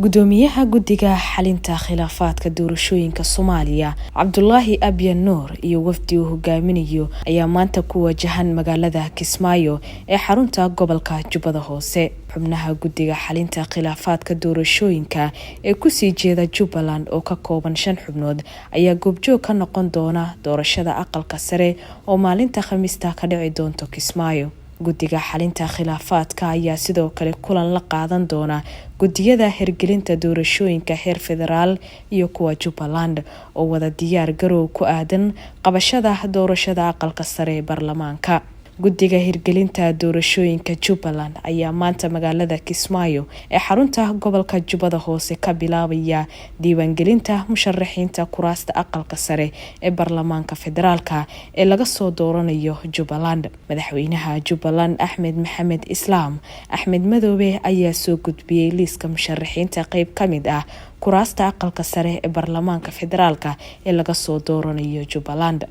gudoomiyaha guddiga xalinta khilaafaadka doorashooyinka Soomaaliya Cabdullaahi Abyan Nuur iyo wafdi uu hogaaminayo ayaa maanta ku wajahan magaalada Kismaayo ee xarunta gobolka Jubbada Hoose. xubnaha guddiga xalinta khilaafaadka doorashooyinka ee ku sii jeeda Jubbaland oo ka kooban 5 xubnood ayaa goobjoog ka noqon doona doorashada aqalka sare oo maalinta Khamiista ka dhici doonto Kismaayo. guddiga xalinta khilaafaadka ayaa sidoo kale kulan la qaadan doona guddiyada hirgelinta doorashooyinka heer federaal iyo kuwa Jubbaland oo wada diyaar garow ku aadan qabashada doorashada aqalka sare ee baarlamaanka. guddiga hirgelinta doorashooyinka Jubbaland ayaa maanta magaalada Kismaayo ee xarunta gobolka Jubbada Hoose ka bilaabaya diiwaangelinta musharaxiinta kuraasta aqalka sare ee baarlamaanka federaalka ee laga soo dooranayo Jubbaland. madaxweynaha Jubbaland Axmed Maxamed Islaam Axmed Madoobe ayaa soo gudbiyay liiska musharaxiinta qayb kamid ah kuraasta aqalka sare ee baarlamaanka federaalka ee laga soo dooranayo Jubbaland.